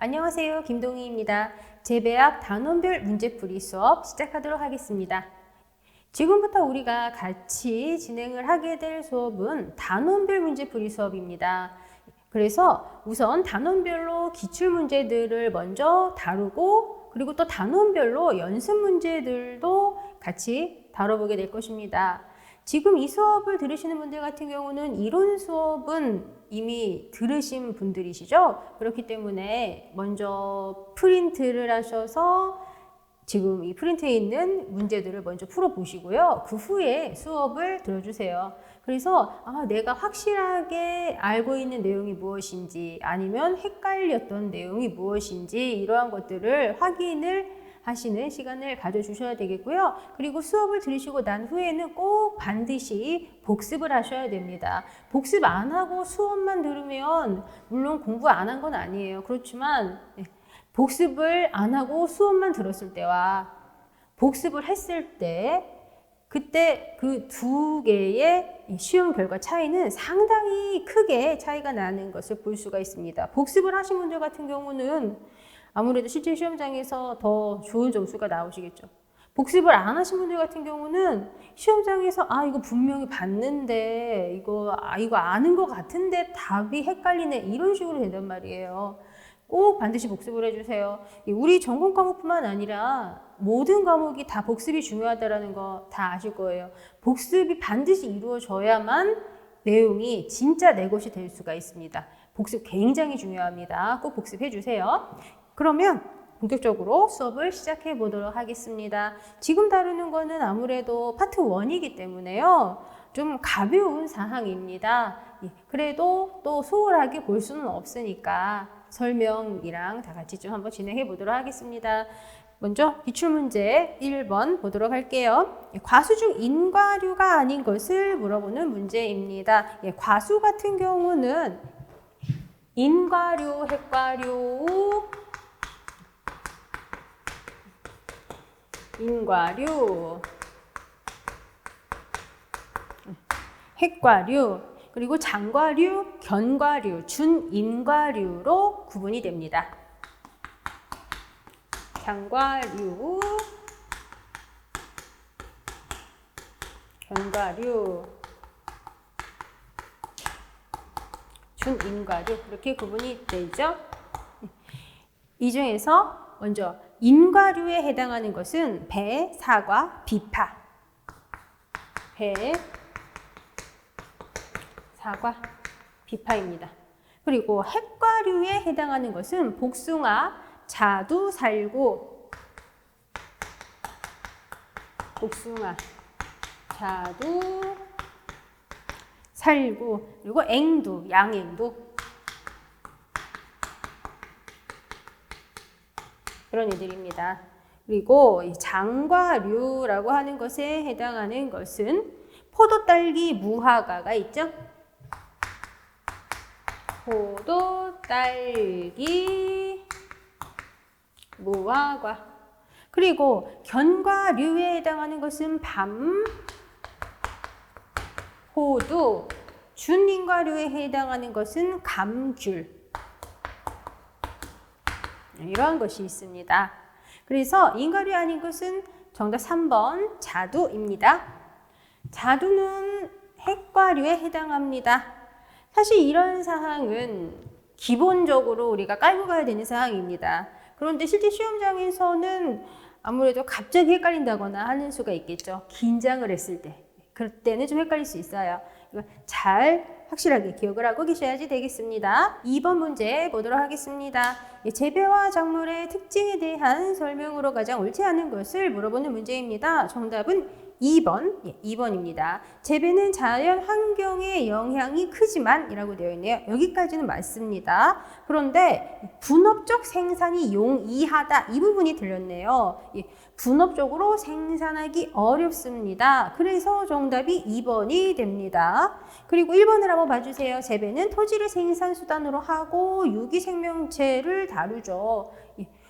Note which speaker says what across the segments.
Speaker 1: 안녕하세요. 김동희입니다. 재배학 단원별 문제풀이 수업 시작하도록 하겠습니다. 지금부터 우리가 같이 진행을 하게 될 수업은 단원별 문제풀이 수업입니다. 그래서 우선 단원별로 기출문제들을 먼저 다루고 그리고 또 단원별로 연습 문제들도 같이 다뤄보게 될 것입니다. 지금 이 수업을 들으시는 분들 같은 경우는 이론 수업은 이미 들으신 분들이시죠? 그렇기 때문에 먼저 프린트를 하셔서 지금 이 프린트에 있는 문제들을 먼저 풀어보시고요. 그 후에 수업을 들어주세요. 그래서 내가 확실하게 알고 있는 내용이 무엇인지 아니면 헷갈렸던 내용이 무엇인지 이러한 것들을 확인을 하시는 시간을 가져주셔야 되겠고요. 그리고 수업을 들으시고 난 후에는 꼭 반드시 복습을 하셔야 됩니다. 복습 안 하고 수업만 들으면 물론 공부 안 한 건 아니에요. 그렇지만 복습을 안 하고 수업만 들었을 때와 복습을 했을 때 그때 그 두 개의 시험 결과 차이는 상당히 크게 차이가 나는 것을 볼 수가 있습니다. 복습을 하신 분들 같은 경우는 아무래도 실제 시험장에서 더 좋은 점수가 나오시겠죠. 복습을 안 하신 분들 같은 경우는 시험장에서 이거 분명히 봤는데 이거 아는 것 같은데 답이 헷갈리네 이런 식으로 된단 말이에요. 꼭 반드시 복습을 해주세요. 우리 전공 과목뿐만 아니라 모든 과목이 다 복습이 중요하다는 거 다 아실 거예요. 복습이 반드시 이루어져야만 내용이 진짜 내 것이 될 수가 있습니다. 복습 굉장히 중요합니다. 꼭 복습해 주세요. 그러면 본격적으로 수업을 시작해 보도록 하겠습니다. 지금 다루는 거는 아무래도 파트 1이기 때문에요. 좀 가벼운 사항입니다. 그래도 또 소홀하게 볼 수는 없으니까 설명이랑 다 같이 좀 한번 진행해 보도록 하겠습니다. 먼저 기출문제 1번 보도록 할게요. 과수 중 인과류가 아닌 것을 물어보는 문제입니다. 과수 같은 경우는 인과류, 핵과류, 인과류, 핵과류, 그리고 장과류, 견과류, 준인과류로 구분이 됩니다. 장과류, 견과류, 준인과류 이렇게 구분이 되죠. 이 중에서 먼저 인과류에 해당하는 것은 배, 사과, 비파. 배, 사과, 비파입니다. 그리고 핵과류에 해당하는 것은 복숭아, 자두, 살구. 복숭아, 자두, 살구, 그리고 앵두, 양앵두. 그런 애들입니다. 그리고 장과류라고 하는 것에 해당하는 것은 포도, 딸기, 무화과가 있죠. 포도, 딸기, 무화과. 그리고 견과류에 해당하는 것은 밤, 호두, 준인과류에 해당하는 것은 감귤. 이러한 것이 있습니다. 그래서 인과류 아닌 것은 정답 3번 자두입니다. 자두는 핵과류에 해당합니다. 사실 이런 사항은 기본적으로 우리가 깔고 가야 되는 사항입니다. 그런데 실제 시험장에서는 아무래도 갑자기 헷갈린다거나 하는 수가 있겠죠. 긴장을 했을 때. 그럴 때는 좀 헷갈릴 수 있어요. 이거 잘 확실하게 기억을 하고 계셔야지 되겠습니다. 2번 문제 보도록 하겠습니다. 재배와 작물의 특징에 대한 설명으로 가장 옳지 않은 것을 물어보는 문제입니다. 정답은 2번, 2번입니다. 재배는 자연 환경의 영향이 크지만 이라고 되어 있네요. 여기까지는 맞습니다. 그런데 분업적 생산이 용이하다 이 부분이 들렸네요. 분업적으로 생산하기 어렵습니다. 그래서 정답이 2번이 됩니다. 그리고 1번을 한번 봐주세요. 재배는 토지를 생산수단으로 하고 유기생명체를 다루죠.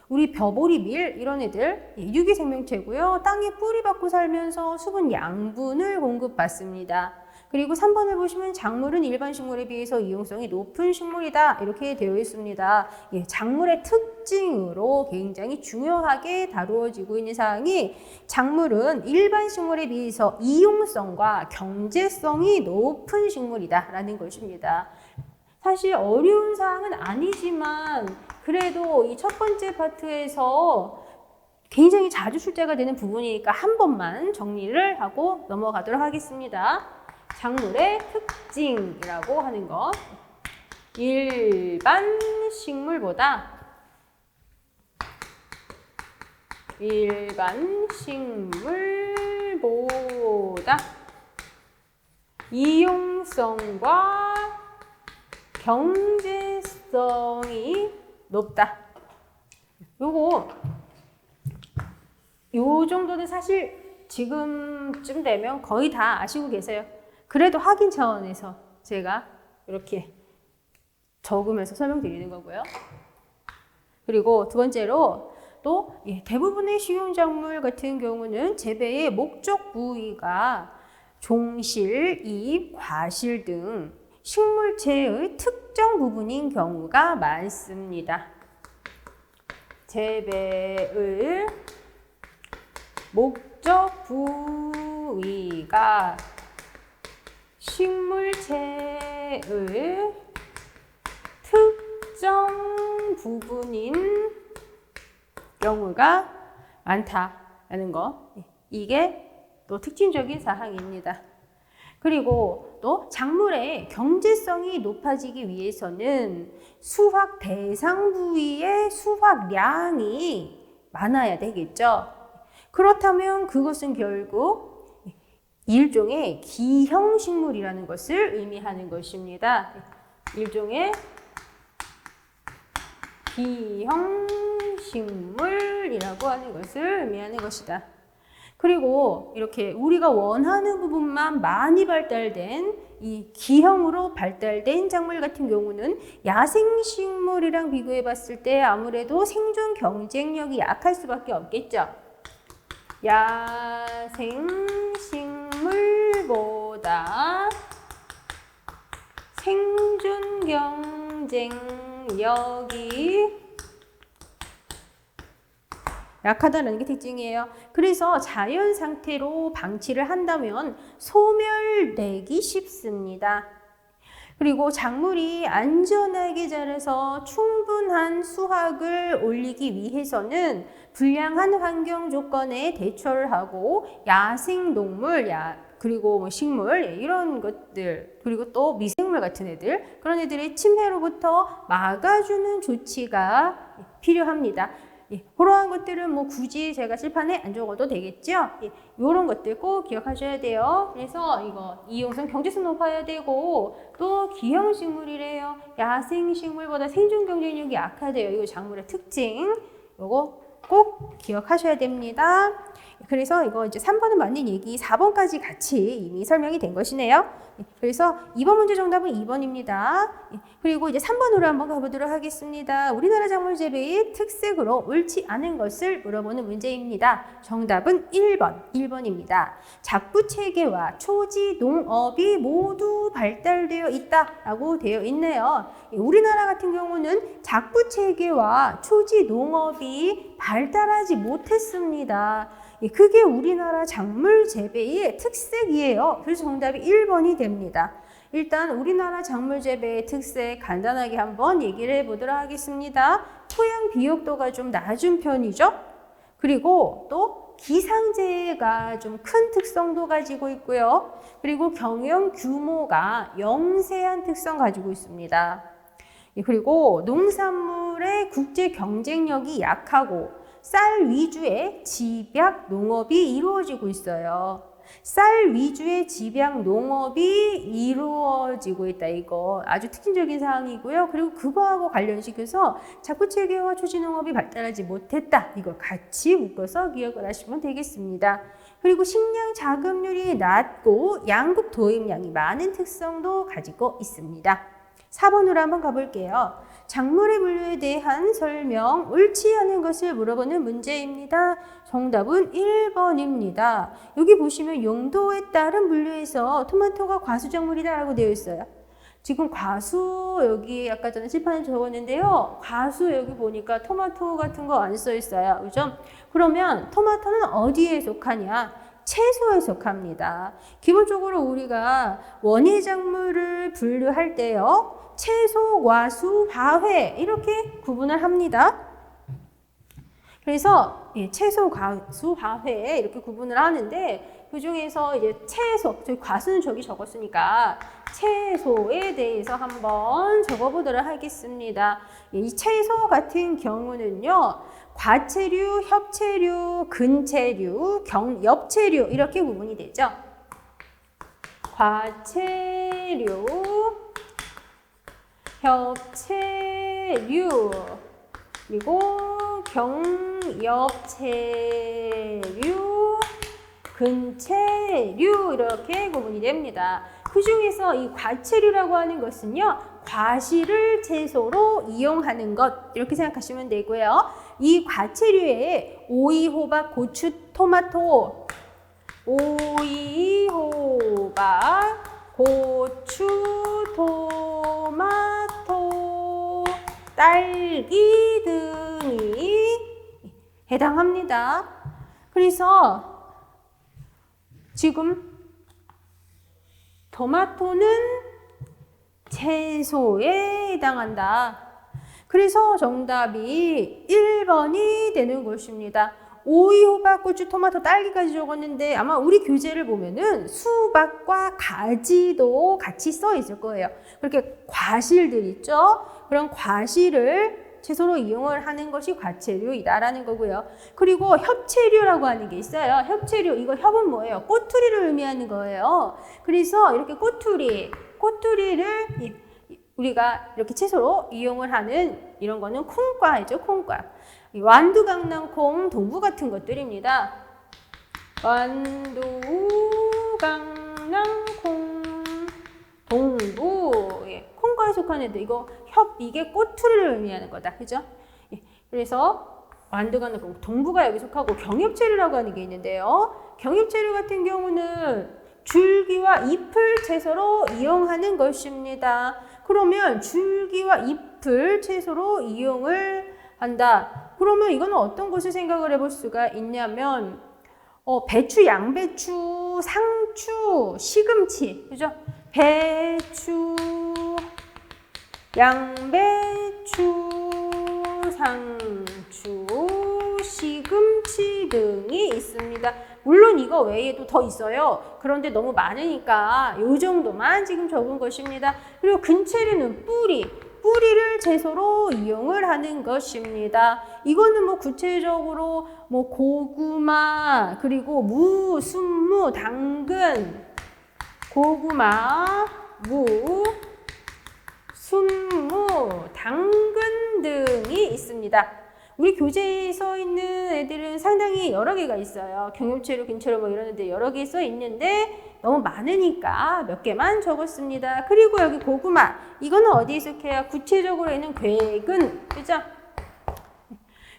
Speaker 1: 우리 벼보리, 밀 이런 애들 유기생명체고요. 땅에 뿌리 박고 살면서 수분, 양분을 공급받습니다. 그리고 3번을 보시면 작물은 일반 식물에 비해서 이용성이 높은 식물이다. 이렇게 되어 있습니다. 예, 작물의 특징으로 굉장히 중요하게 다루어지고 있는 사항이 작물은 일반 식물에 비해서 이용성과 경제성이 높은 식물이다. 라는 것입니다. 사실 어려운 사항은 아니지만 그래도 이 첫 번째 파트에서 굉장히 자주 출제가 되는 부분이니까 한 번만 정리를 하고 넘어가도록 하겠습니다. 작물의 특징이라고 하는 것. 일반 식물보다 이용성과 경제성이 높다. 요 정도는 사실 지금쯤 되면 거의 다 아시고 계세요. 그래도 확인 차원에서 제가 이렇게 적으면서 설명드리는 거고요. 그리고 두 번째로 또 대부분의 식용작물 같은 경우는 재배의 목적 부위가 종실, 잎, 과실 등 식물체의 특정 부분인 경우가 많습니다. 재배의 목적 부위가 식물체의 특정 부분인 경우가 많다라는 거. 이게 또 특징적인 사항입니다. 그리고 또 작물의 경제성이 높아지기 위해서는 수확 대상 부위의 수확량이 많아야 되겠죠. 그렇다면 그것은 결국 일종의 기형식물이라는 것을 의미하는 것입니다. 일종의 기형식물이라고 하는 것을 의미하는 것이다. 그리고 이렇게 우리가 원하는 부분만 많이 발달된 이 기형으로 발달된 작물 같은 경우는 야생식물이랑 비교해 봤을 때 아무래도 생존 경쟁력이 약할 수밖에 없겠죠. 야생식물보다 생존 경쟁력이 약하다는 게 특징이에요. 그래서 자연 상태로 방치를 한다면 소멸되기 쉽습니다. 그리고 작물이 안전하게 자라서 충분한 수확을 올리기 위해서는 불량한 환경 조건에 대처를 하고 야생동물, 그리고 식물 이런 것들, 그리고 또 미생물 같은 애들, 그런 애들의 침해로부터 막아주는 조치가 필요합니다. 그러한 것들은 굳이 제가 칠판에 안 적어도 되겠죠? 이런 것들 꼭 기억하셔야 돼요. 그래서 이거 이용성, 경제성 높아야 되고 또 기형식물이래요. 야생식물보다 생존 경쟁력이 약하대요. 이거 작물의 특징. 이거 꼭 기억하셔야 됩니다. 그래서 이거 이제 3번은 맞는 얘기, 4번까지 같이 이미 설명이 된 것이네요. 그래서 2번 문제 정답은 2번입니다. 그리고 이제 3번으로 한번 가보도록 하겠습니다. 우리나라 작물 재배의 특색으로 옳지 않은 것을 물어보는 문제입니다. 정답은 1번입니다. 작부 체계와 초지 농업이 모두 발달되어 있다라고 되어 있네요. 우리나라 같은 경우는 작부 체계와 초지 농업이 발달하지 못했습니다. 그게 우리나라 작물 재배의 특색이에요. 그래서 정답이 1번이 됩니다. 일단 우리나라 작물 재배의 특색 간단하게 한번 얘기를 해보도록 하겠습니다. 토양 비옥도가 좀 낮은 편이죠. 그리고 또 기상재해가 좀 큰 특성도 가지고 있고요. 그리고 경영 규모가 영세한 특성 가지고 있습니다. 그리고 농산물의 국제 경쟁력이 약하고 쌀 위주의 집약 농업이 이루어지고 있어요. 쌀 위주의 집약 농업이 이루어지고 있다. 이거 아주 특징적인 사항이고요. 그리고 그거하고 관련시켜서 작부체계와 초지농업이 발달하지 못했다. 이걸 같이 묶어서 기억을 하시면 되겠습니다. 그리고 식량 자급률이 낮고 양국 도입량이 많은 특성도 가지고 있습니다. 4번으로 한번 가볼게요. 작물의 분류에 대한 설명, 옳지 않은 것을 물어보는 문제입니다. 정답은 1번입니다. 여기 보시면 용도에 따른 분류에서 토마토가 과수작물이다 라고 되어 있어요. 지금 과수 여기 아까 전에 칠판에 적었는데요. 과수 여기 보니까 토마토 같은 거 안 써 있어요. 그죠? 그러면 토마토는 어디에 속하냐? 채소에 속합니다. 기본적으로 우리가 원예작물을 분류할 때요. 채소, 과수, 화훼 이렇게 구분을 합니다. 그래서 채소, 과수, 화훼 이렇게 구분을 하는데 그 중에서 이제 채소, 저희 과수는 저기 적었으니까 채소에 대해서 한번 적어보도록 하겠습니다. 이 채소 같은 경우는요, 과채류, 협채류, 근채류, 엽채류 이렇게 구분이 되죠. 과채류, 협채류, 그리고 경엽채류, 근채류 이렇게 구분이 됩니다. 그 중에서 이 과채류라고 하는 것은요, 과실을 채소로 이용하는 것 이렇게 생각하시면 되고요. 이 과채류에 오이, 호박, 고추, 토마토, 오이, 호박, 고추, 토마토, 딸기 등이 해당합니다. 그래서 지금 토마토는 채소에 해당한다. 그래서 정답이 1번이 되는 것입니다. 오이, 호박, 고추, 토마토, 딸기까지 적었는데 아마 우리 교재를 보면은 수박과 가지도 같이 써 있을 거예요. 그렇게 과실들 있죠? 그런 과실을 채소로 이용을 하는 것이 과채류이다라는 거고요. 그리고 협채류라고 하는 게 있어요. 협채류, 이거 협은 뭐예요? 꼬투리를 의미하는 거예요. 그래서 이렇게 꼬투리를 우리가 이렇게 채소로 이용을 하는 이런 거는 콩과이죠, 콩과. 완두, 강낭콩, 동부 같은 것들입니다. 완두, 강낭콩, 동부. 콩과에 속한 애들, 이게 꼬투리를 의미하는 거다. 그죠? 그래서 완두, 강낭콩, 동부가 여기 속하고 경엽채류라고 하는 게 있는데요. 경엽채류 같은 경우는 줄기와 잎을 채소로 이용하는 것입니다. 그러면 줄기와 잎을 채소로 이용을 한다. 그러면 이거는 어떤 것을 생각을 해볼 수가 있냐면 배추, 양배추, 상추, 시금치, 그죠? 배추, 양배추, 상추, 시금치 등이 있습니다. 물론 이거 외에도 더 있어요. 그런데 너무 많으니까 이 정도만 지금 적은 것입니다. 그리고 근채류는 뿌리를 채소로 이용을 하는 것입니다. 이거는 뭐 구체적으로 뭐 고구마, 그리고 무, 순무, 당근, 고구마, 무, 순무, 당근 등이 있습니다. 우리 교재에 써 있는 애들은 상당히 여러 개가 있어요. 경엽채류, 근채류 뭐 이런 애들 여러 개 써 있는데 너무 많으니까 몇 개만 적었습니다. 그리고 여기 고구마, 이거는 어디에 속해요? 구체적으로 얘는 괴근, 그죠?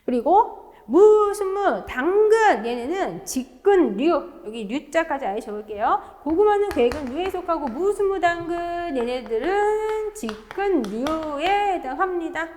Speaker 1: 그리고 무, 순무, 당근, 얘네는 직근류, 여기 류자까지 아예 적을게요. 고구마는 괴근류에 속하고 무, 순무, 당근, 얘네들은 직근류에 해당합니다.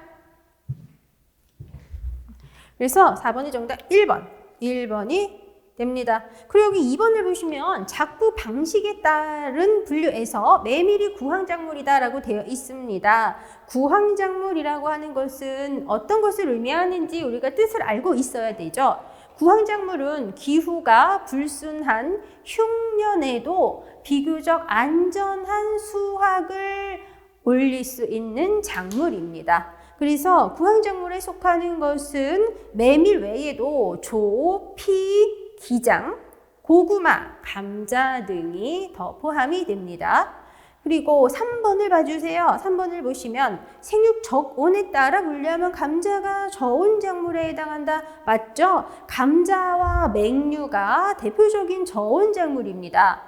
Speaker 1: 그래서 4번이 정답 1번이 됩니다. 그리고 여기 2번을 보시면 작부 방식에 따른 분류에서 메밀이 구황작물이다 라고 되어 있습니다. 구황작물이라고 하는 것은 어떤 것을 의미하는지 우리가 뜻을 알고 있어야 되죠. 구황작물은 기후가 불순한 흉년에도 비교적 안전한 수확을 올릴 수 있는 작물입니다. 그래서 구황작물에 속하는 것은 메밀 외에도 조, 피, 기장, 고구마, 감자 등이 더 포함이 됩니다. 그리고 3번을 봐주세요. 3번을 보시면 생육 적온에 따라 분류하면 감자가 저온작물에 해당한다. 맞죠? 감자와 맹류가 대표적인 저온작물입니다.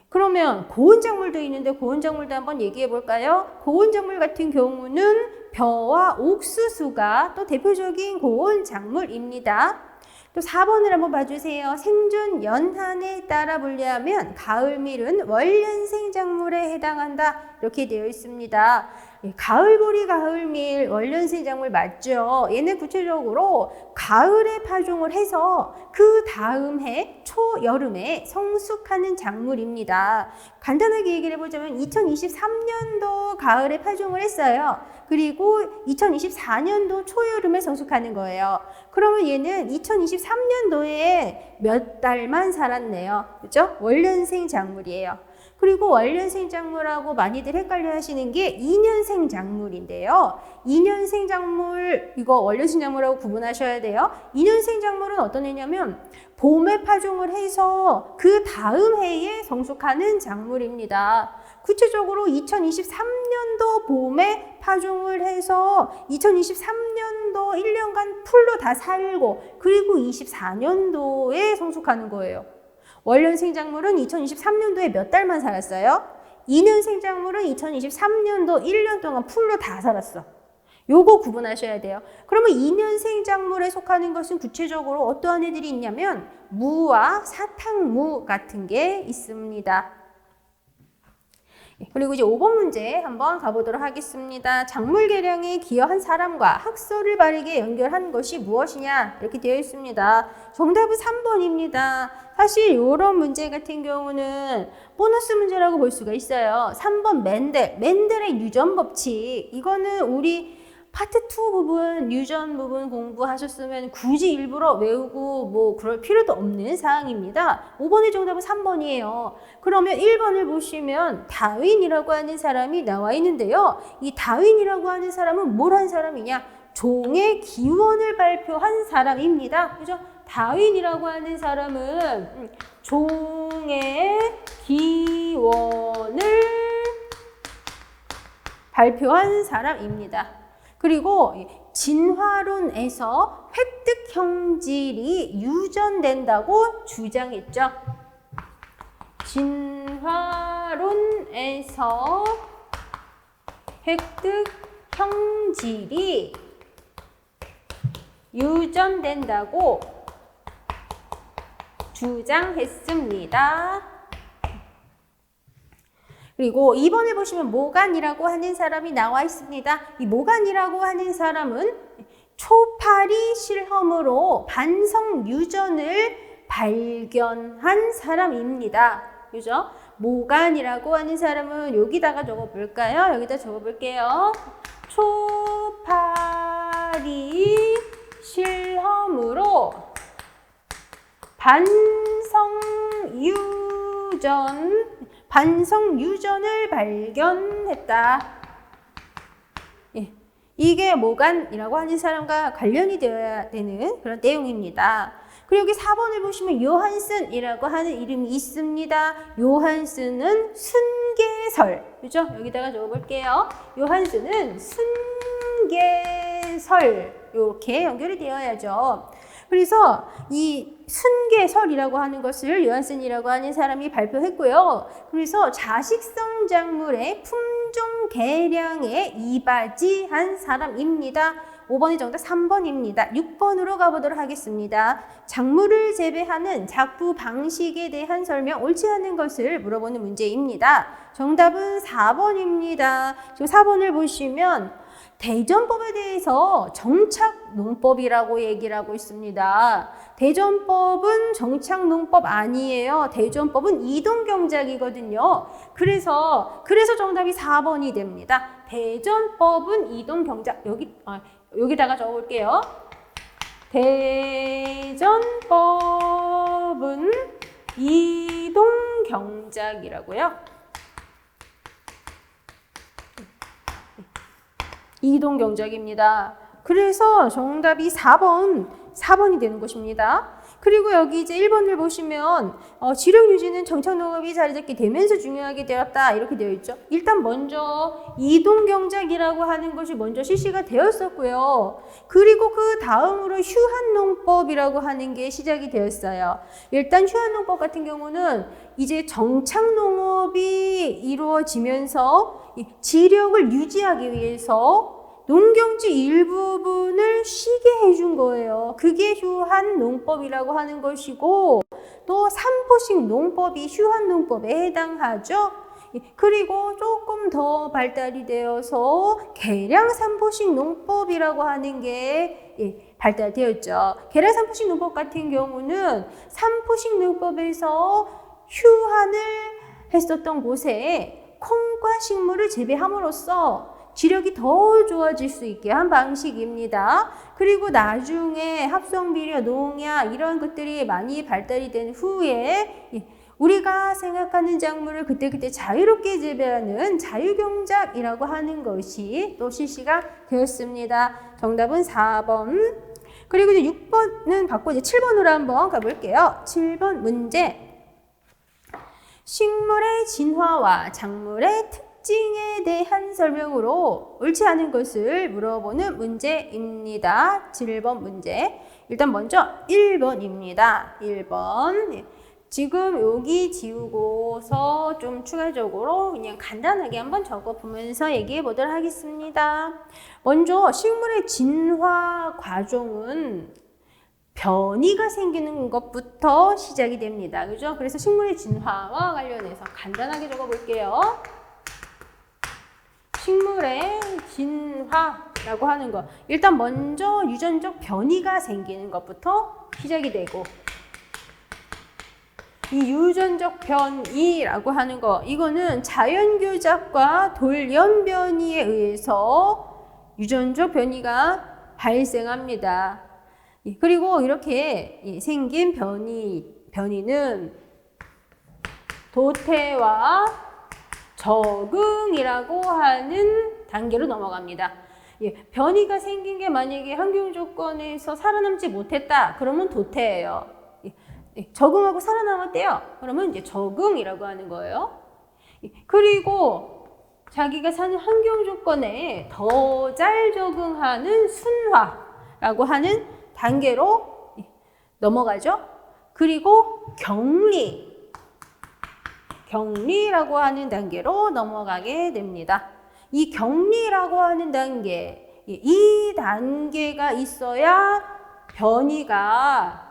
Speaker 1: 그러면 고온작물도 있는데 고온작물도 한번 얘기해 볼까요? 고온작물 같은 경우는 벼와 옥수수가 또 대표적인 고온 작물입니다. 또 4번을 한번 봐주세요. 생존 연한에 따라 분류하면 가을밀은 월년생 작물에 해당한다. 이렇게 되어 있습니다. 가을보리, 가을밀, 월년생 작물 맞죠? 얘는 구체적으로 가을에 파종을 해서 그 다음 해 초여름에 성숙하는 작물입니다. 간단하게 얘기를 해보자면 2023년도 가을에 파종을 했어요. 그리고 2024년도 초여름에 성숙하는 거예요. 그러면 얘는 2023년도에 몇 달만 살았네요. 그죠? 월년생 작물이에요. 그리고 월년생 작물하고 많이들 헷갈려 하시는 게 2년생 작물인데요. 2년생 작물, 이거 월년생 작물하고 구분하셔야 돼요. 2년생 작물은 어떤 애냐면 봄에 파종을 해서 그 다음 해에 성숙하는 작물입니다. 구체적으로 2023년도 봄에 파종을 해서 2023년도 1년간 풀로 다 살고 그리고 24년도에 성숙하는 거예요. 월년생 작물은 2023년도에 몇 달만 살았어요? 2년생 작물은 2023년도 1년 동안 풀로 다 살았어. 요거 구분하셔야 돼요. 그러면 2년생 작물에 속하는 것은 구체적으로 어떠한 애들이 있냐면 무와 사탕무 같은 게 있습니다. 그리고 이제 5번 문제 한번 가보도록 하겠습니다. 작물 개량에 기여한 사람과 학설을 바르게 연결한 것이 무엇이냐 이렇게 되어 있습니다. 정답은 3번입니다. 사실 이런 문제 같은 경우는 보너스 문제라고 볼 수가 있어요. 3번 맨델의 유전 법칙. 이거는 우리 파트 2 부분, 유전 부분 공부하셨으면 굳이 일부러 외우고 뭐 그럴 필요도 없는 사항입니다. 5번의 정답은 3번이에요. 그러면 1번을 보시면 다윈이라고 하는 사람이 나와 있는데요. 이 다윈이라고 하는 사람은 뭘 한 사람이냐? 종의 기원을 발표한 사람입니다. 그죠? 다윈이라고 하는 사람은 종의 기원을 발표한 사람입니다. 그리고 진화론에서 획득 형질이 유전된다고 주장했죠. 진화론에서 획득 형질이 유전된다고 주장했습니다. 그리고 2번에 보시면 모간이라고 하는 사람이 나와 있습니다. 이 모간이라고 하는 사람은 초파리 실험으로 반성 유전을 발견한 사람입니다. 그죠? 모간이라고 하는 사람은 여기다가 적어볼까요? 여기다 적어볼게요. 초파리 실험으로 반성 유전을 발견했다. 예, 이게 모간이라고 하는 사람과 관련이 되어야 되는 그런 내용입니다. 그리고 여기 4번을 보시면 요한슨이라고 하는 이름이 있습니다. 요한슨은 순계설. 그죠? 여기다가 적어볼게요. 요한슨은 순계설. 이렇게 연결이 되어야죠. 그래서 이 순계설이라고 하는 것을 요한슨이라고 하는 사람이 발표했고요. 그래서 자식성 작물의 품종 개량에 이바지한 사람입니다. 5번이 정답 3번입니다. 6번으로 가보도록 하겠습니다. 작물을 재배하는 작부 방식에 대한 설명 옳지 않은 것을 물어보는 문제입니다. 정답은 4번입니다. 지금 4번을 보시면 대전법에 대해서 정착농법이라고 얘기를 하고 있습니다. 대전법은 정착농법 아니에요. 대전법은 이동경작이거든요. 그래서 정답이 4번이 됩니다. 대전법은 이동경작. 여기다가 적어볼게요. 대전법은 이동경작이라고요. 이동경작입니다. 그래서 정답이 4번이 되는 것입니다. 그리고 여기 이제 1번을 보시면 지력 유지는 정착농업이 자리 잡게 되면서 중요하게 되었다 이렇게 되어 있죠. 일단 먼저 이동경작이라고 하는 것이 먼저 실시가 되었었고요. 그리고 그 다음으로 휴한농법이라고 하는 게 시작이 되었어요. 일단 휴한농법 같은 경우는 이제 정착농업이 이루어지면서 지력을 유지하기 위해서 농경지 일부분을 쉬게 해준 거예요. 그게 휴한 농법이라고 하는 것이고 또 삼포식 농법이 휴한 농법에 해당하죠. 그리고 조금 더 발달이 되어서 계량 삼포식 농법이라고 하는 게 발달되었죠. 계량 삼포식 농법 같은 경우는 삼포식 농법에서 휴한을 했었던 곳에 콩과 식물을 재배함으로써 지력이 더 좋아질 수 있게 한 방식입니다. 그리고 나중에 합성비료, 농약 이런 것들이 많이 발달이 된 후에 우리가 생각하는 작물을 그때그때 자유롭게 재배하는 자유경작이라고 하는 것이 또 실시가 되었습니다. 정답은 4번. 그리고 이제 6번은 받고 이제 7번으로 한번 가볼게요. 7번 문제. 식물의 진화와 작물의 특징에 대한 설명으로 옳지 않은 것을 물어보는 문제입니다. 7번 문제. 일단 먼저 1번입니다. 1번. 지금 여기 지우고서 좀 추가적으로 그냥 간단하게 한번 적어보면서 얘기해 보도록 하겠습니다. 먼저 식물의 진화 과정은 변이가 생기는 것부터 시작이 됩니다. 그죠? 그래서 식물의 진화와 관련해서 간단하게 적어볼게요. 식물의 진화라고 하는 것. 일단 먼저 유전적 변이가 생기는 것부터 시작이 되고 이 유전적 변이라고 하는 거, 이거는 자연교작과 돌연변이에 의해서 유전적 변이가 발생합니다. 그리고 이렇게 생긴 변이는 도태와 적응이라고 하는 단계로 넘어갑니다. 변이가 생긴 게 만약에 환경 조건에서 살아남지 못했다, 그러면 도태예요. 적응하고 살아남았대요. 그러면 이제 적응이라고 하는 거예요. 그리고 자기가 사는 환경 조건에 더 잘 적응하는 순화라고 하는 단계로 넘어가죠. 그리고 격리라고 하는 단계로 넘어가게 됩니다. 이 격리라고 하는 단계, 이 단계가 있어야 변이가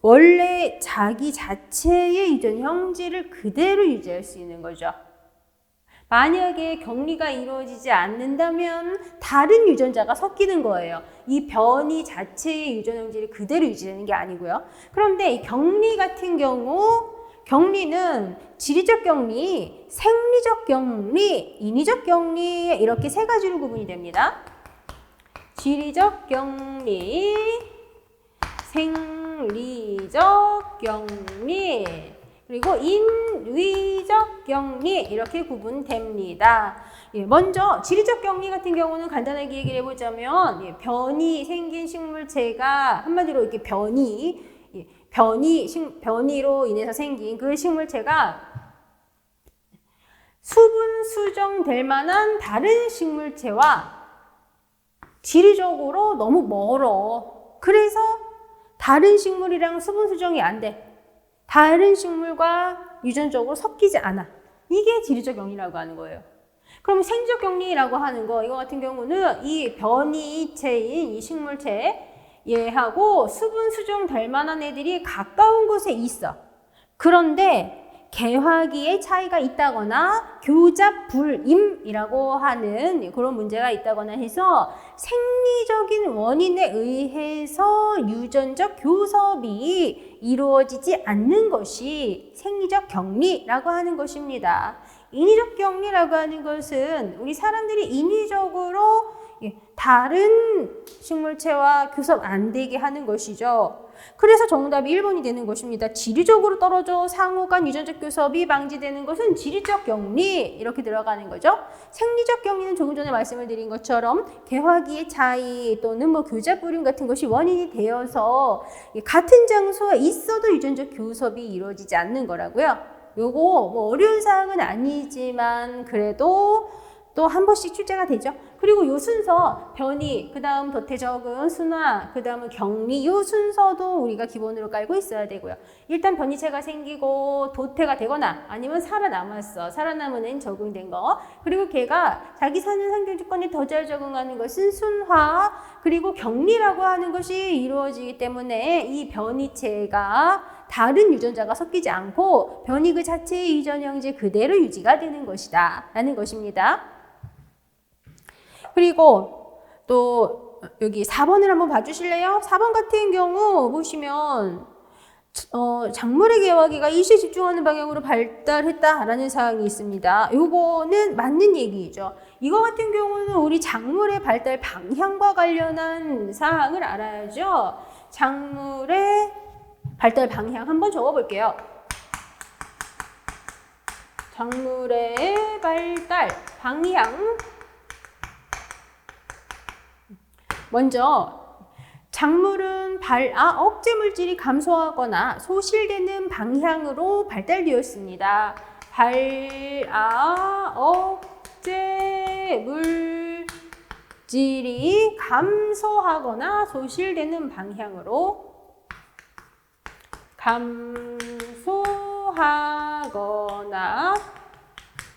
Speaker 1: 원래 자기 자체의 유전 형질을 그대로 유지할 수 있는 거죠. 만약에 격리가 이루어지지 않는다면 다른 유전자가 섞이는 거예요. 이 변이 자체의 유전 형질이 그대로 유지되는 게 아니고요. 그런데 이 격리 같은 경우, 격리는 지리적 격리, 생리적 격리, 인위적 격리 이렇게 세 가지로 구분이 됩니다. 지리적 격리, 생리적 격리, 그리고 인위적 격리 이렇게 구분됩니다. 먼저 지리적 격리 같은 경우는 간단하게 얘기를 해보자면 변이 생긴 식물체가 한마디로 이렇게 변이로 인해서 생긴 그 식물체가 수분 수정될 만한 다른 식물체와 지리적으로 너무 멀어. 그래서 다른 식물이랑 수분 수정이 안 돼. 다른 식물과 유전적으로 섞이지 않아. 이게 지리적 격리라고 하는 거예요. 그럼 생리적 격리라고 하는 거, 이거 같은 경우는 이 변이체인 이 식물체 얘하고 수분 수정 될 만한 애들이 가까운 곳에 있어. 그런데 개화기에 차이가 있다거나 교잡 불임이라고 하는 그런 문제가 있다거나 해서 생리적인 원인에 의해서 유전적 교섭이 이루어지지 않는 것이 생리적 격리라고 하는 것입니다. 인위적 격리라고 하는 것은 우리 사람들이 인위적으로 다른 식물체와 교섭 안 되게 하는 것이죠. 그래서 정답이 1번이 되는 것입니다. 지리적으로 떨어져 상호 간 유전적 교섭이 방지되는 것은 지리적 격리 이렇게 들어가는 거죠. 생리적 격리는 조금 전에 말씀을 드린 것처럼 개화기의 차이 또는 교잡 불임 같은 것이 원인이 되어서 같은 장소에 있어도 유전적 교섭이 이루어지지 않는 거라고요. 요거 어려운 사항은 아니지만 그래도 또 한 번씩 출제가 되죠. 그리고 요 순서 변이, 그 다음 도태적응, 순화, 그 다음은 격리, 요 순서도 우리가 기본으로 깔고 있어야 되고요. 일단 변이체가 생기고 도태가 되거나 아니면 살아남았어. 살아남은 애는 적응된 거. 그리고 걔가 자기 사는 환경 조건에 더 잘 적응하는 것은 순화, 그리고 격리라고 하는 것이 이루어지기 때문에 이 변이체가 다른 유전자가 섞이지 않고 변이 그 자체의 유전 형질 그대로 유지가 되는 것이다 라는 것입니다. 그리고 또 여기 4번을 한번 봐주실래요? 4번 같은 경우 보시면 작물의 개화기가 일시에 집중하는 방향으로 발달했다라는 사항이 있습니다. 요거는 맞는 얘기죠. 이거 같은 경우는 우리 작물의 발달 방향과 관련한 사항을 알아야죠. 작물의 발달 방향 한번 적어볼게요. 작물의 발달 방향. 먼저 작물은 억제 물질이 감소하거나 소실되는 방향으로 발달되었습니다. 억제 물질이 감소하거나 소실되는 방향으로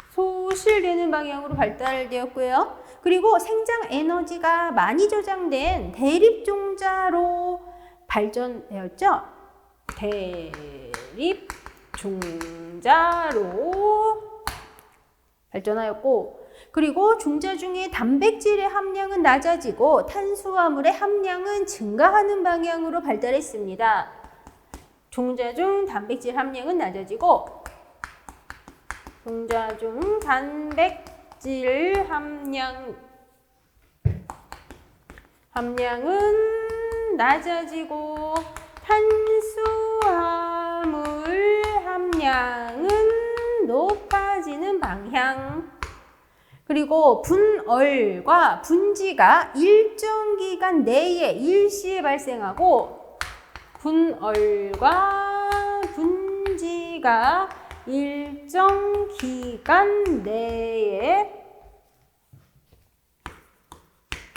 Speaker 1: 소실되는 방향으로 발달되었고요. 그리고 생장 에너지가 많이 저장된 대립종자로 발전되었죠. 대립종자로 발전하였고, 그리고 종자 중에 단백질의 함량은 낮아지고 탄수화물의 함량은 증가하는 방향으로 발달했습니다. 종자 중 단백질 함량은 낮아지고 종자 중 단백질 함량은 낮아지고 탄수화물 함량은 높아지는 방향. 그리고 분얼과 분지가 일정 기간 내에 일시에 발생하고 분얼과 분지가 일정 기간 내에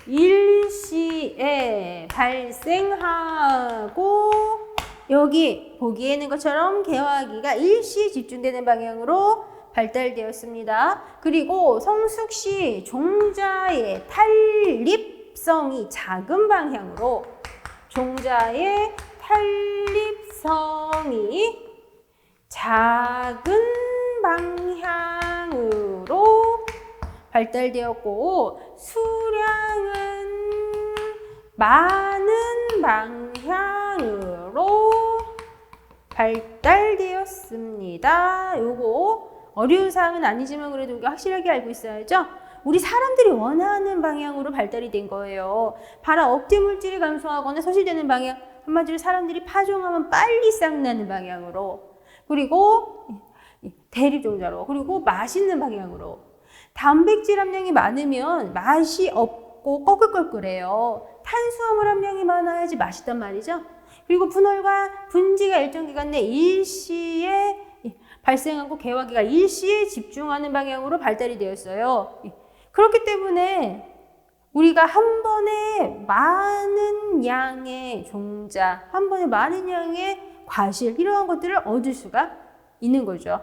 Speaker 1: 일시에 발생하고 여기 보기에 있는 것처럼 개화기가 일시에 집중되는 방향으로 발달되었습니다. 그리고 성숙 시 종자의 탈립성이 작은 방향으로 작은 방향으로 발달되었고 수량은 많은 방향으로 발달되었습니다. 요거 어려운 사항은 아니지만 그래도 우리가 확실하게 알고 있어야죠. 우리 사람들이 원하는 방향으로 발달이 된 거예요. 봐라, 억제 물질이 감소하거나 소실되는 방향, 한마디로 사람들이 파종하면 빨리 싹나는 방향으로, 그리고 대립종자로, 그리고 맛있는 방향으로. 단백질 함량이 많으면 맛이 없고 꺼끌꺼끌해요. 탄수화물 함량이 많아야지 맛있단 말이죠. 그리고 분얼과 분지가 일정 기간 내 일시에 발생하고 개화기가 일시에 집중하는 방향으로 발달이 되었어요. 그렇기 때문에 우리가 한 번에 많은 양의 종자, 한 번에 많은 양의 과실, 이러한 것들을 얻을 수가 있는 거죠.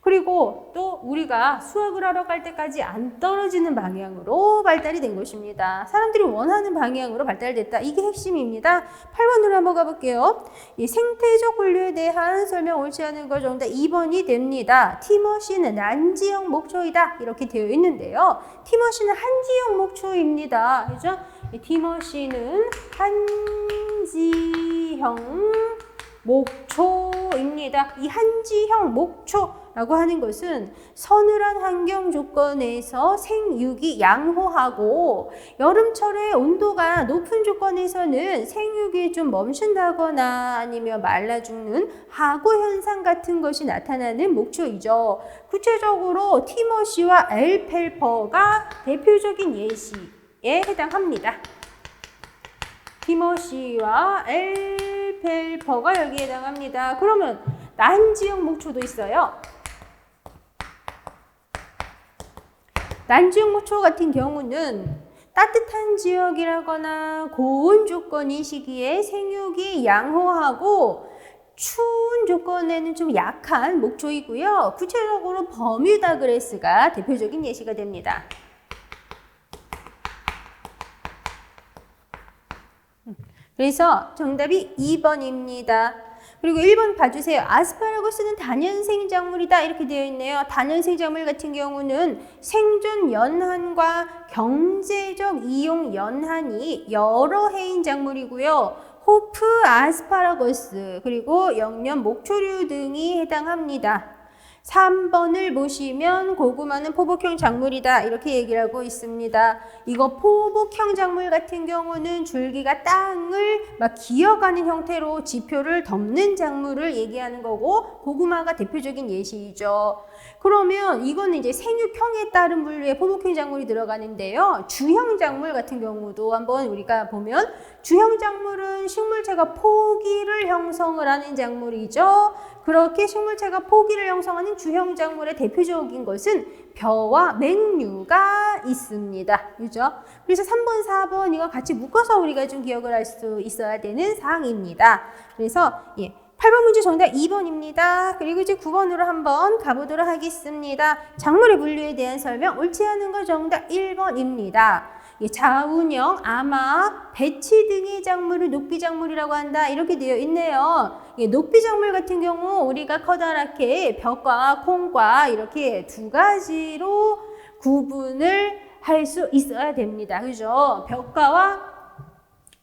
Speaker 1: 그리고 또 우리가 수학을 하러 갈 때까지 안 떨어지는 방향으로 발달이 된 것입니다. 사람들이 원하는 방향으로 발달됐다. 이게 핵심입니다. 8번으로 한번 가볼게요. 이 생태적 분류에 대한 설명 옳지 않은 거 정답 2번이 됩니다. 티머시는 한지형 목초이다. 이렇게 되어 있는데요. 티머시는 한지형 목초입니다. 그죠? 티머시는 한지형 목초입니다. 이 한지형 목초라고 하는 것은 서늘한 환경 조건에서 생육이 양호하고 여름철에 온도가 높은 조건에서는 생육이 좀 멈춘다거나 아니면 말라 죽는 하고 현상 같은 것이 나타나는 목초이죠. 구체적으로 티머시와 알펠퍼가 대표적인 예시에 해당합니다. 티머시와 알펠퍼가 여기에 해당합니다. 그러면 난지형 목초도 있어요. 난지역목초 같은 경우는 따뜻한 지역이라거나 고온 조건인 시기에 생육이 양호하고 추운 조건에는 좀 약한 목초이고요. 구체적으로 버뮤다 그래스가 대표적인 예시가 됩니다. 그래서 정답이 2번입니다. 그리고 1번 봐주세요. 아스파라거스는 다년생 작물이다 이렇게 되어 있네요. 다년생 작물 같은 경우는 생존 연한과 경제적 이용 연한이 여러 해인 작물이고요. 호프, 아스파라거스, 그리고 영년, 목초류 등이 해당합니다. 3번을 보시면 고구마는 포복형 작물이다 이렇게 얘기를 하고 있습니다. 이거 포복형 작물 같은 경우는 줄기가 땅을 막 기어가는 형태로 지표를 덮는 작물을 얘기하는 거고 고구마가 대표적인 예시이죠. 그러면 이거는 이제 생육형에 따른 분류의 포복형 작물이 들어가는데요. 주형 작물 같은 경우도 한번 우리가 보면 주형 작물은 식물체가 포기를 형성을 하는 작물이죠. 그렇게 식물체가 포기를 형성하는 주형 작물의 대표적인 것은 벼와 맹류가 있습니다. 그죠? 그래서 3번, 4번 이거 같이 묶어서 우리가 좀 기억을 할 수 있어야 되는 사항입니다. 그래서 8번 문제 정답 2번입니다. 그리고 이제 9번으로 한번 가보도록 하겠습니다. 작물의 분류에 대한 설명 옳지 않은 거 정답 1번입니다. 자운형, 아마, 배치 등의 작물을 녹비작물이라고 한다 이렇게 되어 있네요. 녹비작물 같은 경우 우리가 커다랗게 벼과 콩과 이렇게 두 가지로 구분을 할 수 있어야 됩니다. 그죠? 벼과와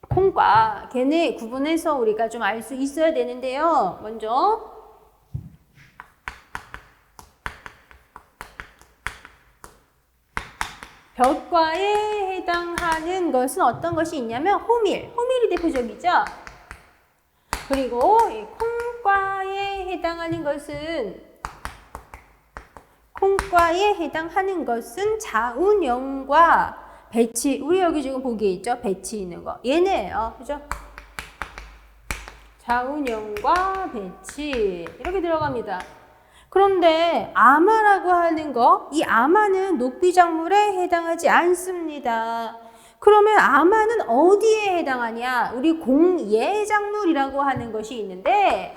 Speaker 1: 콩과 걔네 구분해서 우리가 좀 알 수 있어야 되는데요. 먼저 벼과에 해당하는 것은 어떤 것이 있냐면 호밀이 대표적이죠. 그리고 콩과에 해당하는 것은 자운형과 배치, 우리 여기 지금 보기에 있죠? 배치 있는 거. 얘네예요. 그죠? 자운형과 배치. 이렇게 들어갑니다. 그런데 아마라고 하는 거, 이 아마는 녹비작물에 해당하지 않습니다. 그러면 아마는 어디에 해당하냐? 우리 공예작물이라고 하는 것이 있는데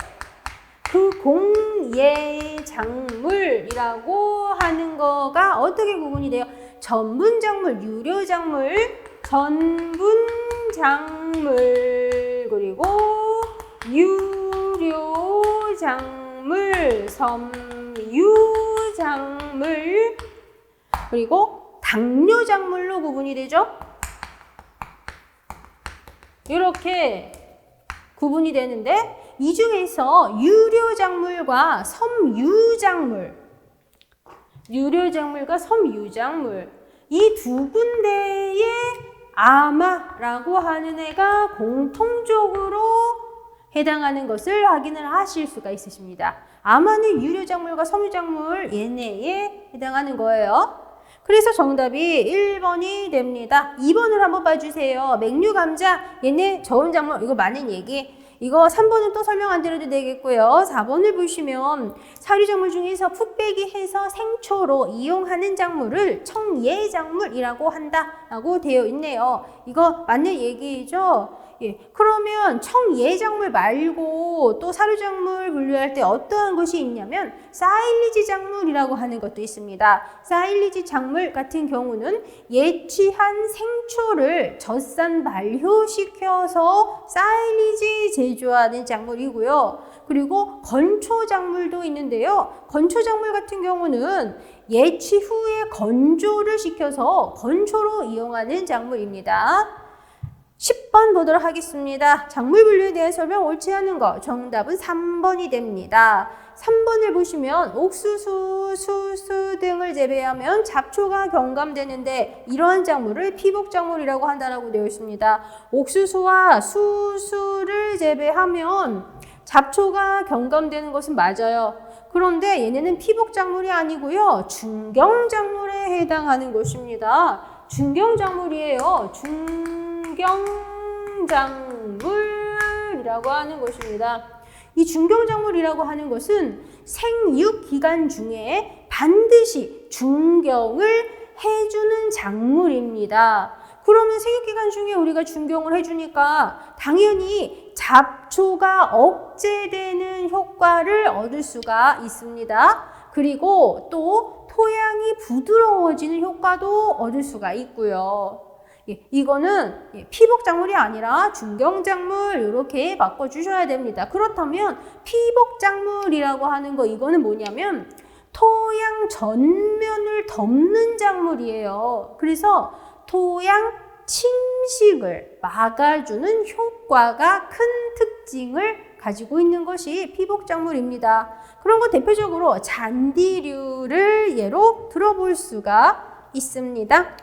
Speaker 1: 그 공예작물이라고 하는 거가 어떻게 구분이 돼요? 전분작물, 유료작물, 전분작물, 그리고 유료작물, 섬유작물, 그리고 당뇨작물로 구분이 되죠. 이렇게 구분이 되는데 이 중에서 유료작물과 섬유작물 이 두 군데에 아마라고 하는 애가 공통적으로 해당하는 것을 확인을 하실 수가 있으십니다. 아마는 유료작물과 섬유작물 얘네에 해당하는 거예요. 그래서 정답이 1번이 됩니다. 2번을 한번 봐주세요. 맹류감자 얘네 저온작물 이거 많은 얘기. 이거 3번은 또 설명 안 드려도 되겠고요. 4번을 보시면 사료작물 중에서 풋배기 해서 생초로 이용하는 작물을 청예작물이라고 한다라고 되어 있네요. 이거 맞는 얘기죠? 그러면 청예작물 말고 또 사료작물 분류할 때 어떠한 것이 있냐면 사일리지 작물이라고 하는 것도 있습니다. 사일리지 작물 같은 경우는 예취한 생초를 젖산 발효시켜서 사일리지 제조하는 작물이고요. 그리고 건초작물도 있는데요. 건초작물 같은 경우는 예취 후에 건조를 시켜서 건초로 이용하는 작물입니다. 10번 보도록 하겠습니다. 작물 분류에 대한 설명 옳지 않은 거. 정답은 3번이 됩니다. 3번을 보시면 옥수수, 수수 등을 재배하면 잡초가 경감되는데 이러한 작물을 피복작물이라고 한다라고 되어 있습니다. 옥수수와 수수를 재배하면 잡초가 경감되는 것은 맞아요. 그런데 얘네는 피복작물이 아니고요. 중경작물에 해당하는 것입니다. 중경작물이에요. 중경작물이라고 하는 것입니다. 이 중경작물이라고 하는 것은 생육 기간 중에 반드시 중경을 해주는 작물입니다. 그러면 생육기간 중에 우리가 준경을 해주니까 당연히 잡초가 억제되는 효과를 얻을 수가 있습니다. 그리고 또 토양이 부드러워지는 효과도 얻을 수가 있고요. 이거는 피복작물이 아니라 중경작물 이렇게 바꿔주셔야 됩니다. 그렇다면 피복작물이라고 하는 거 이거는 뭐냐면 토양 전면을 덮는 작물이에요. 그래서 토양 침식을 막아주는 효과가 큰 특징을 가지고 있는 것이 피복작물입니다. 그런 거 대표적으로 잔디류를 예로 들어볼 수가 있습니다.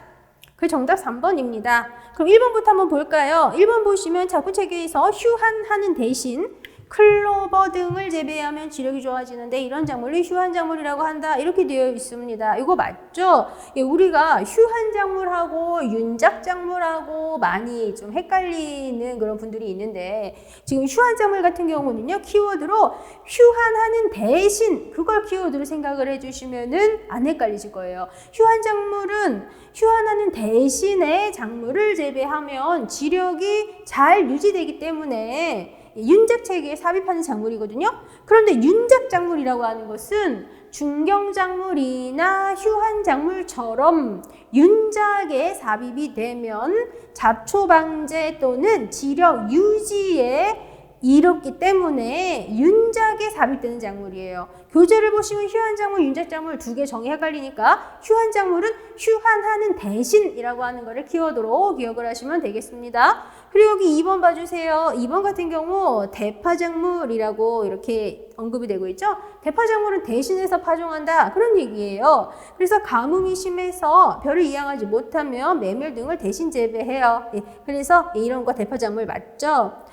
Speaker 1: 그 정답 3번입니다. 그럼 1번부터 한번 볼까요? 1번 보시면 작품체계에서 휴한하는 대신 클로버 등을 재배하면 지력이 좋아지는데 이런 작물을 휴한 작물이라고 한다. 이렇게 되어 있습니다. 이거 맞죠? 우리가 휴한 작물하고 윤작 작물하고 많이 좀 헷갈리는 그런 분들이 있는데 지금 휴한 작물 같은 경우는요. 키워드로 휴한하는 대신 그걸 키워드로 생각을 해주시면은 안 헷갈리실 거예요. 휴한 작물은 휴한하는 대신에 작물을 재배하면 지력이 잘 유지되기 때문에 윤작 체계에 삽입하는 작물이거든요. 그런데 윤작 작물이라고 하는 것은 중경 작물이나 휴한 작물처럼 윤작에 삽입이 되면 잡초 방제 또는 지력 유지에 이롭기 때문에 윤작에 삽입되는 작물이에요. 교재를 보시면 휴한 작물, 윤작 작물 두 개 정의 헷갈리니까 휴한 작물은 휴한하는 대신이라고 하는 거를 키워드로 기억을 하시면 되겠습니다. 그리고 여기 2번 봐주세요. 2번 같은 경우 대파작물이라고 이렇게 언급이 되고 있죠. 대파작물은 대신해서 파종한다 그런 얘기예요. 그래서 가뭄이 심해서 벼를 이양하지 못하면 메밀 등을 대신 재배해요. 그래서 이런 거 대파작물 맞죠?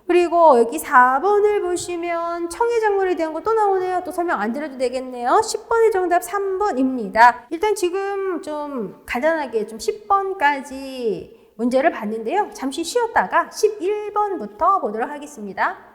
Speaker 1: 그리고 여기 4번을 보시면 청해작물에 대한 거 또 나오네요. 또 설명 안 드려도 되겠네요. 10번의 정답 3번입니다. 일단 지금 좀 간단하게 좀 10번까지 문제를 봤는데요. 잠시 쉬었다가 11번부터 보도록 하겠습니다.